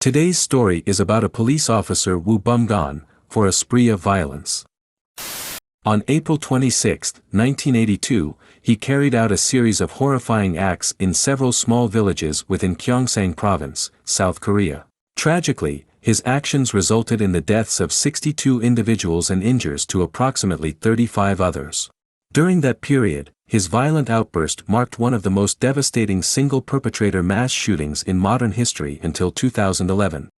Today's story is about a police officer Wu Bumgan, for a spree of violence. On April 26, 1982, he carried out a series of horrifying acts in several small villages within Gyeongsang Province, South Korea. Tragically, his actions resulted in the deaths of 62 individuals and injuries to approximately 35 others. During that period, his violent outburst marked one of the most devastating single-perpetrator mass shootings in modern history until 2011.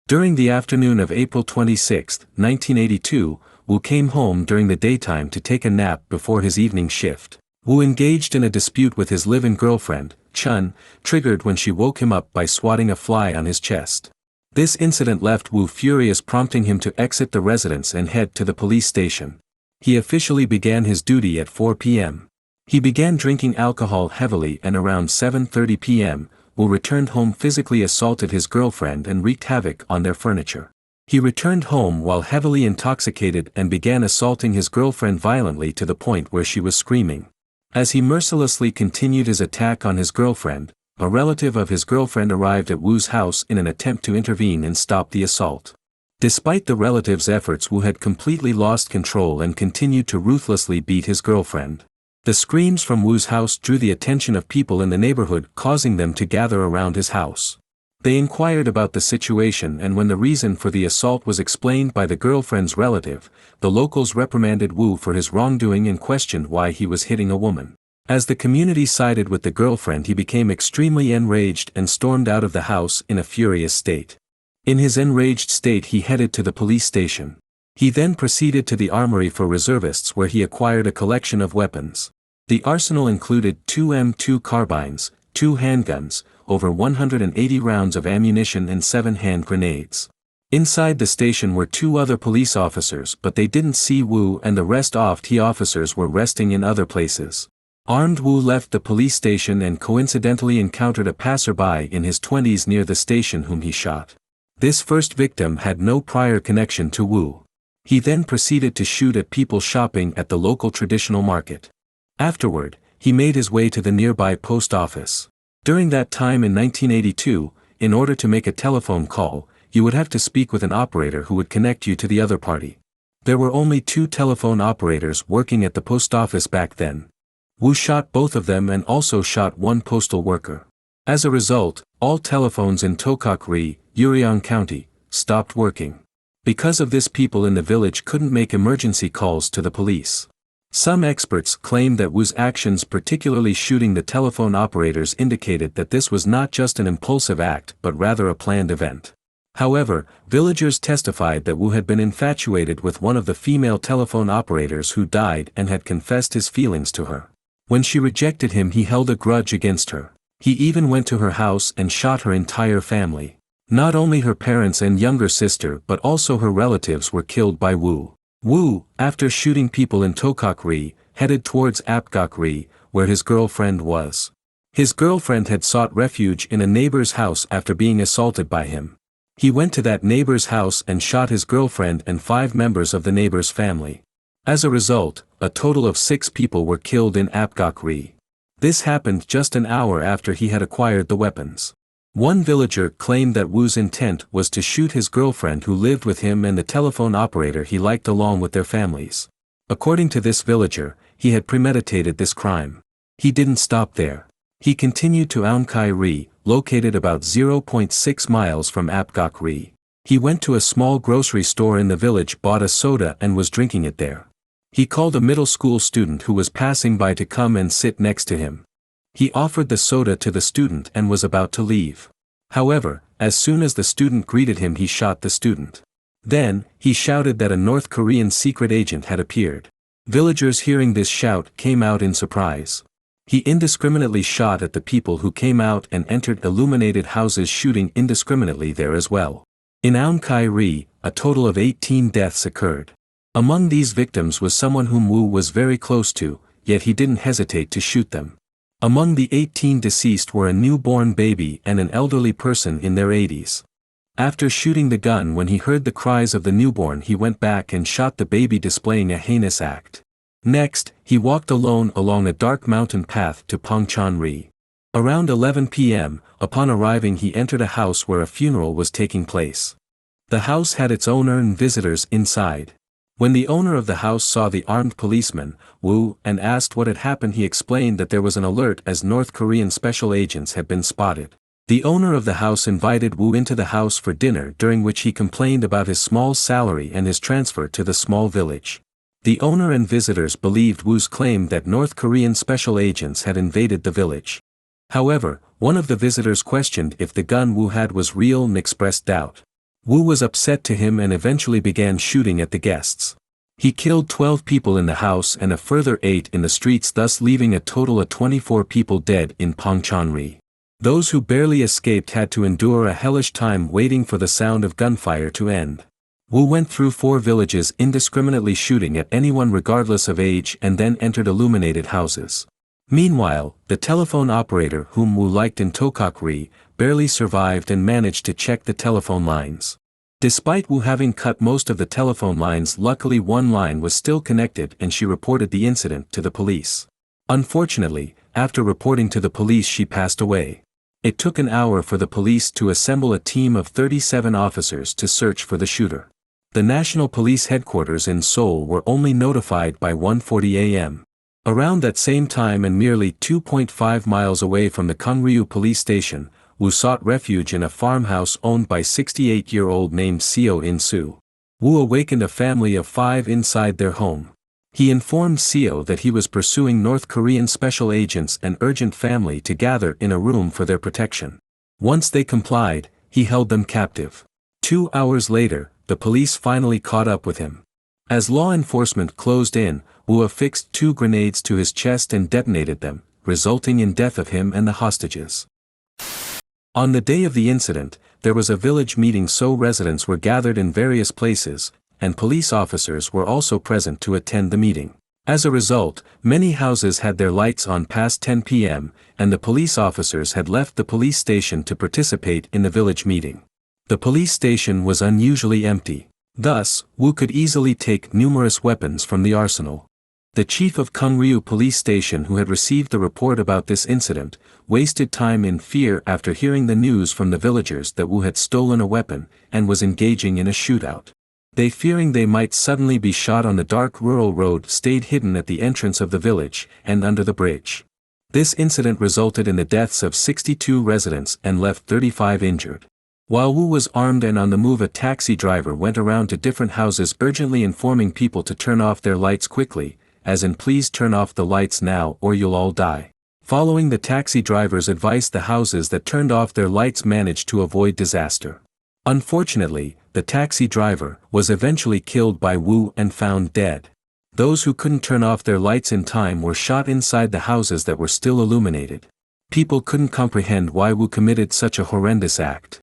During the afternoon of April 26, 1982, Wu came home during the daytime to take a nap before his evening shift. Wu engaged in a dispute with his live-in girlfriend, Chun, triggered when she woke him up by swatting a fly on his chest. This incident left Wu furious, prompting him to exit the residence and head to the police station. He officially began his duty at 4 p.m. He began drinking alcohol heavily, and around 7:30 p.m., Wu returned home, physically assaulted his girlfriend and wreaked havoc on their furniture. He returned home while heavily intoxicated and began assaulting his girlfriend violently to the point where she was screaming. As he mercilessly continued his attack on his girlfriend, a relative of his girlfriend arrived at Wu's house in an attempt to intervene and stop the assault. Despite the relative's efforts, Wu had completely lost control and continued to ruthlessly beat his girlfriend. The screams from Wu's house drew the attention of people in the neighborhood, causing them to gather around his house. They inquired about the situation, and when the reason for the assault was explained by the girlfriend's relative, the locals reprimanded Wu for his wrongdoing and questioned why he was hitting a woman. As the community sided with the girlfriend, he became extremely enraged and stormed out of the house in a furious state. In his enraged state, he headed to the police station. He then proceeded to the armory for reservists, where he acquired a collection of weapons. The arsenal included 2 M2 carbines, 2 handguns, over 180 rounds of ammunition and 7 hand grenades. Inside the station were 2 other police officers, but they didn't see Wu, and the rest of the officers were resting in other places. Armed, Wu left the police station and coincidentally encountered a passerby in his 20s near the station, whom he shot. This first victim had no prior connection to Wu. He then proceeded to shoot at people shopping at the local traditional market. Afterward, he made his way to the nearby post office. During that time in 1982, in order to make a telephone call, you would have to speak with an operator who would connect you to the other party. There were only 2 telephone operators working at the post office back then. Wu shot both of them and also shot 1 postal worker. As a result, all telephones in Tokak-ri, Uriang County, stopped working. Because of this, people in the village couldn't make emergency calls to the police. Some experts claimed that Wu's actions, particularly shooting the telephone operators, indicated that this was not just an impulsive act but rather a planned event. However, villagers testified that Wu had been infatuated with one of the female telephone operators who died and had confessed his feelings to her. When she rejected him, he held a grudge against her. He even went to her house and shot her entire family. Not only her parents and younger sister but also her relatives were killed by Wu. Wu, after shooting people in Tokak-ri, headed towards Apgak-ri, where his girlfriend was. His girlfriend had sought refuge in a neighbor's house after being assaulted by him. He went to that neighbor's house and shot his girlfriend and 5 members of the neighbor's family. As a result, a total of 6 people were killed in Apgak-ri. This happened just an hour after he had acquired the weapons. One villager claimed that Wu's intent was to shoot his girlfriend who lived with him and the telephone operator he liked, along with their families. According to this villager, he had premeditated this crime. He didn't stop there. He continued to Aonkai-ri, located about 0.6 miles from Apgak-ri. He went to a small grocery store in the village, bought a soda and was drinking it there. He called a middle school student who was passing by to come and sit next to him. He offered the soda to the student and was about to leave. However, as soon as the student greeted him, he shot the student. Then, he shouted that a North Korean secret agent had appeared. Villagers hearing this shout came out in surprise. He indiscriminately shot at the people who came out and entered illuminated houses, shooting indiscriminately there as well. In Aonkai-ri, a total of 18 deaths occurred. Among these victims was someone whom Wu was very close to, yet he didn't hesitate to shoot them. Among the 18 deceased were a newborn baby and an elderly person in their 80s. After shooting the gun, when he heard the cries of the newborn, he went back and shot the baby, displaying a heinous act. Next, he walked alone along a dark mountain path to Pongchon-ri. Around 11 p.m., upon arriving he entered a house where a funeral was taking place. The house had its owner and visitors inside. When the owner of the house saw the armed policeman, Woo, and asked what had happened, he explained that there was an alert as North Korean special agents had been spotted. The owner of the house invited Woo into the house for dinner, during which he complained about his small salary and his transfer to the small village. The owner and visitors believed Woo's claim that North Korean special agents had invaded the village. However, one of the visitors questioned if the gun Woo had was real and expressed doubt. Woo was upset to him and eventually began shooting at the guests. He killed 12 people in the house and a further 8 in the streets, thus leaving a total of 24 people dead in Pongchon-ri. Those who barely escaped had to endure a hellish time waiting for the sound of gunfire to end. Woo went through 4 villages indiscriminately shooting at anyone regardless of age and then entered illuminated houses. Meanwhile, the telephone operator whom Woo liked in Tokak-ri barely survived and managed to check the telephone lines. Despite Woo having cut most of the telephone lines, luckily one line was still connected and she reported the incident to the police. Unfortunately, after reporting to the police she passed away. It took an hour for the police to assemble a team of 37 officers to search for the shooter. The National Police Headquarters in Seoul were only notified by 1:40 a.m. Around that same time and merely 2.5 miles away from the Kongryu police station, Woo sought refuge in a farmhouse owned by 68-year-old named Seo In-soo. Woo awakened a family of 5 inside their home. He informed Seo that he was pursuing North Korean special agents and urgent family to gather in a room for their protection. Once they complied, he held them captive. 2 hours later, the police finally caught up with him. As law enforcement closed in, Woo affixed 2 grenades to his chest and detonated them, resulting in death of him and the hostages. On the day of the incident, there was a village meeting, so residents were gathered in various places, and police officers were also present to attend the meeting. As a result, many houses had their lights on past 10 p.m., and the police officers had left the police station to participate in the village meeting. The police station was unusually empty. Thus, Woo could easily take numerous weapons from the arsenal. The chief of Kongryu police station, who had received the report about this incident, wasted time in fear after hearing the news from the villagers that Woo had stolen a weapon and was engaging in a shootout. They, fearing they might suddenly be shot on the dark rural road, stayed hidden at the entrance of the village and under the bridge. This incident resulted in the deaths of 62 residents and left 35 injured. While Woo was armed and on the move, a taxi driver went around to different houses urgently informing people to turn off their lights quickly, as in "please turn off the lights now or you'll all die." Following the taxi driver's advice, the houses that turned off their lights managed to avoid disaster. Unfortunately, the taxi driver was eventually killed by Woo and found dead. Those who couldn't turn off their lights in time were shot inside the houses that were still illuminated. People couldn't comprehend why Woo committed such a horrendous act.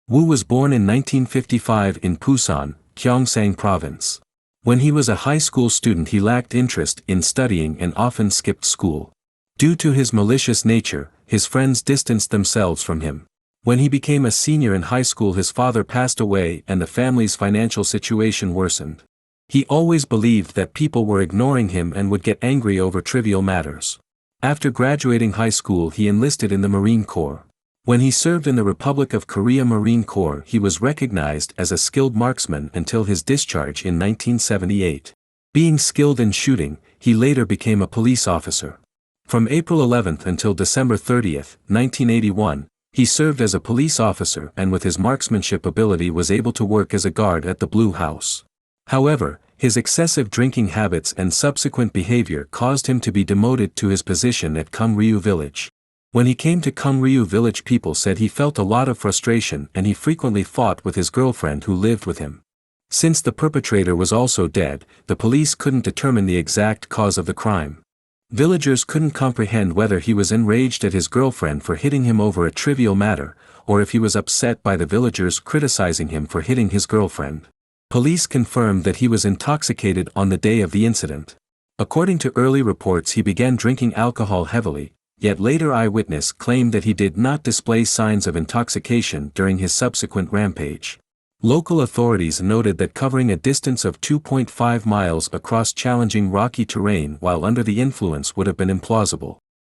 Woo was born in 1955 in Pusan, Gyeongsang Province. When he was a high school student, he lacked interest in studying and often skipped school. Due to his malicious nature, his friends distanced themselves from him. When he became a senior in high school, his father passed away and the family's financial situation worsened. He always believed that people were ignoring him and would get angry over trivial matters. After graduating high school, he enlisted in the Marine Corps. When he served in the Republic of Korea Marine Corps, he was recognized as a skilled marksman until his discharge in 1978. Being skilled in shooting, he later became a police officer. From April 11 until December 30, 1981, he served as a police officer and with his marksmanship ability was able to work as a guard at the Blue House. However, his excessive drinking habits and subsequent behavior caused him to be demoted to his position at Kongryu Village. When he came to Kongryu Village, people said he felt a lot of frustration and he frequently fought with his girlfriend who lived with him. Since the perpetrator was also dead, the police couldn't determine the exact cause of the crime. Villagers couldn't comprehend whether he was enraged at his girlfriend for hitting him over a trivial matter, or if he was upset by the villagers criticizing him for hitting his girlfriend. Police confirmed that he was intoxicated on the day of the incident. According to early reports, he began drinking alcohol heavily, yet later eyewitness claimed that he did not display signs of intoxication during his subsequent rampage. Local authorities noted that covering a distance of 2.5 miles across challenging rocky terrain while under the influence would have been implausible.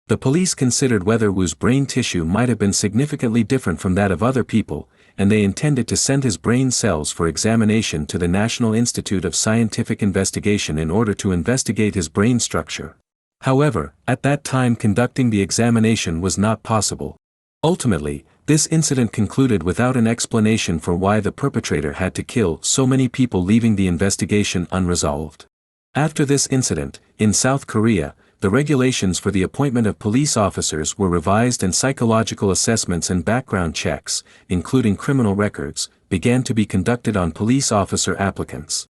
The police considered whether Wu's brain tissue might have been significantly different from that of other people, and they intended to send his brain cells for examination to the National Institute of Scientific Investigation in order to investigate his brain structure. However, at that time conducting the examination was not possible. Ultimately, this incident concluded without an explanation for why the perpetrator had to kill so many people, leaving the investigation unresolved. After this incident, in South Korea, the regulations for the appointment of police officers were revised and psychological assessments and background checks, including criminal records, began to be conducted on police officer applicants.